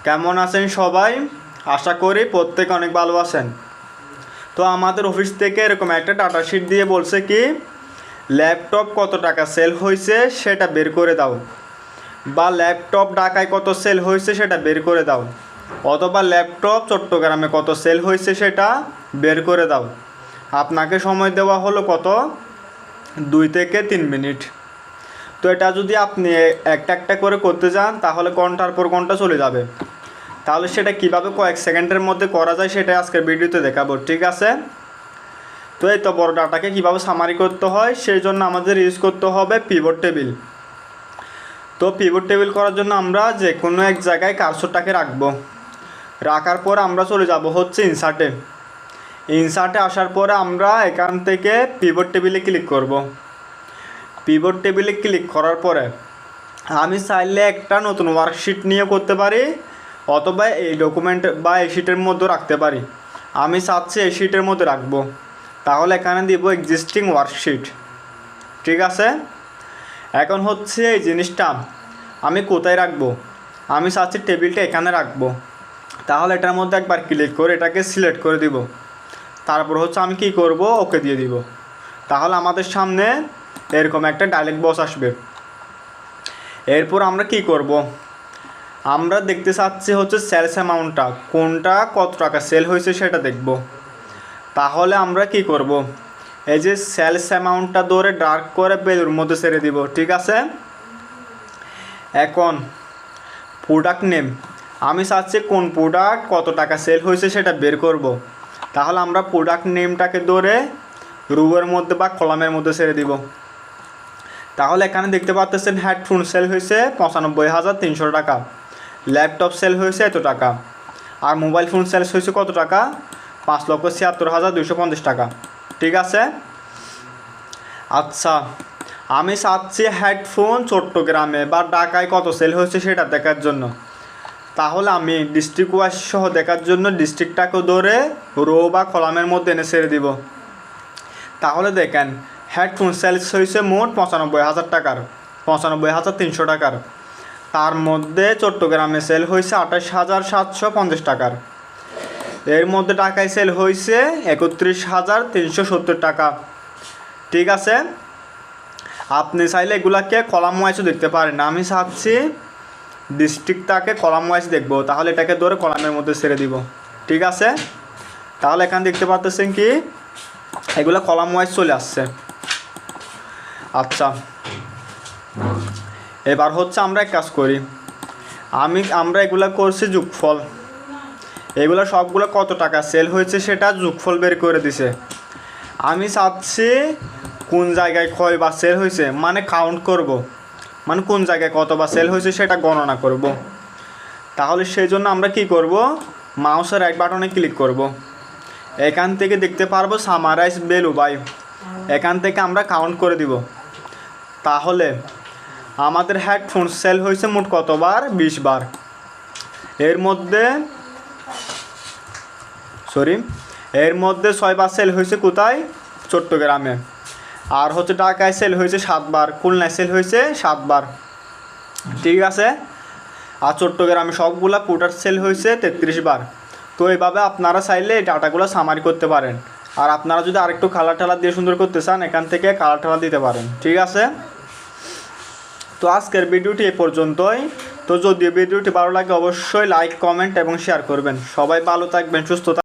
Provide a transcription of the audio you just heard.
কেমন আছেন সবাই? আশা করি প্রত্যেকে অনেক ভালো আছেন। তো আমাদের অফিস থেকে এরকম একটা ডাটা শিট দিয়ে বলছে কি ল্যাপটপ কত টাকা সেল হয়েছে সেটা বের করে দাও, বা ল্যাপটপ ঢাকায় কত সেল হয়েছে সেটা বের করে দাও, অথবা ল্যাপটপ চট্টগ্রামে কত সেল হয়েছে সেটা বের করে দাও। আপনাকে সময় দেওয়া হলো কত? 2 থেকে 3 মিনিট। তো এটা যদি আপনি একটা একটা করে করতে যান তাহলে ঘন্টার পর ঘন্টা চলে যাবে। তাহলে সেটা কিভাবে কয়েক সেকেন্ডের মধ্যে করা যায় সেটাই আজকের ভিডিওতে দেখাবো, ঠিক আছে? তো এই তো বড় ডাটাকে কীভাবে সামারি করতে হয় সেই জন্য আমাদের ইউজ করতে হবে পিভট টেবিল। তো পিভট টেবিল করার জন্য আমরা যে কোনো এক জায়গায় কার্সরটাকে রাখবো। রাখার পর আমরা চলে যাব হচ্ছে ইনসার্টে আসার পরে আমরা এখান থেকে পিভট টেবিলে ক্লিক করব। পিভট টেবিলে ক্লিক করার পরে আমি চাইলে একটা নতুন ওয়ার্কশিট নিয়ে করতে পারি, অথবা এই ডকুমেন্ট বা এই শিটের মধ্যে রাখতে পারি। আমি চাচ্ছি এই শিটের মধ্যে রাখবো, তাহলে এখানে দিব এক্সিস্টিং ওয়ার্কশিট, ঠিক আছে? এখন হচ্ছে এই জিনিসটা আমি কোথায় রাখবো? আমি চাচ্ছি টেবিলটা এখানে রাখবো, তাহলে এটার মধ্যে একবার ক্লিক করে এটাকে সিলেক্ট করে দিব। তারপর হচ্ছে আমি কি করব, ওকে দিয়ে দিব। তাহলে আমাদের সামনে এরকম একটা ডায়লগ বক্স আসবে। এরপর আমরা কি করব, আমরা দেখতে চাচ্ছি হচ্ছে সেলস অ্যামাউন্টটা, কোনটা কত টাকা সেল হয়েছে সেটা দেখব। তাহলে আমরা কি করব, এই যে সেলস অ্যামাউন্টটা ধরে ডার্ক করে বেলুর মধ্যে ছেড়ে দিব, ঠিক আছে? এখন প্রোডাক্ট নেম, আমি চাচ্ছি কোন প্রোডাক্ট কত টাকা সেল হয়েছে সেটা বের করব। তাহলে আমরা প্রোডাক্ট নেমটাকে ধরে রুয়ের মধ্যে বা কলামের মধ্যে ছেড়ে দিব। তাহলে এখানে দেখতে পাচ্ছেন হেডফোন সেল হয়েছে 95,300 টাকা, ল্যাপটপ সেল হয়েছে এত টাকা, আর মোবাইল ফোন সেলস হয়েছে কত টাকা? 5,76,250 টাকা, ঠিক আছে? আচ্ছা, আমি চাচ্ছি হেডফোন চট্টগ্রামে বা ঢাকায় কত সেল হয়েছে সেটা দেখার জন্য। তাহলে আমি ডিস্ট্রিক্ট ওয়াইজ সহ দেখার জন্য ডিস্ট্রিক্টটাকে ধরে রো বা কলামের মধ্যে এনে ছেড়ে দিব। তাহলে দেখেন হেডফোন সেলস হয়েছে মোট 95,000 টাকার, 95,300 টাকার। তার মধ্যে চট্টগ্রামে সেল হয়েছে 28,750 টাকার। এর মধ্যে ঢাকায় সেল হয়েছে 31,370 টাকা, ঠিক আছে? আপনি চাইলে এগুলাকে কলাম ওয়াইজও দেখতে পারেন, আমি চাচ্ছি ডিস্ট্রিক্টটাকে কলাম ওয়াইজ দেখবো। তাহলে এটাকে ধরে কলামের মধ্যে ছেড়ে দিব, ঠিক আছে? তাহলে এখানে দেখতে পাচ্ছেন কি এগুলো কলাম ওয়াইজ চলে আসছে। আচ্ছা, এবার হচ্ছে আমরা এক কাজ করি, আমরা এগুলো করছি যোগফল। এগুলো সবগুলো কত টাকা সেল হয়েছে সেটা যোগফল বের করে দিছে। আমি চাচ্ছি কোন জায়গায় কয়বার সেল হয়েছে মানে কাউন্ট করব, মানে কোন জায়গায় কতবার সেল হয়েছে সেটা গণনা করব। তাহলে সেই জন্য আমরা কি করব, মাউসের রাইট বাটনে ক্লিক করব। এখান থেকে দেখতে পারবো সামারাইজ ভ্যালু বাই, এখান থেকে আমরা কাউন্ট করে দিব। তাহলে আমাদের হেডফোন সেল হয়েছে মোট কতবার? 20 বার। এর মধ্যে 6 বার সেল হয়েছে কোথায়? চট্টগ্রামে। আর হচ্ছে ঢাকায় সেল হয়েছে 7 বার, খুলনায় সেল হয়েছে 7 বার, ঠিক আছে? আর চট্টগ্রামে সবগুলা প্রোডাক্ট সেল হয়েছে 33 বার। তো এইভাবে আপনারা চাইলে এই ডাটাগুলো সামারি করতে পারেন। আর আপনারা যদি আরেকটু কালার টালার দিয়ে সুন্দর করতে চান এখান থেকে কালার টালার দিতে পারেন, ঠিক আছে? তো আজকের ভিডিওটি এ পর্যন্তই। তো যদি ভিডিওটি ভালো লাগে অবশ্যই লাইক, কমেন্ট এবং শেয়ার করবেন। সবাই ভালো থাকবেন, সুস্থ থাকবেন।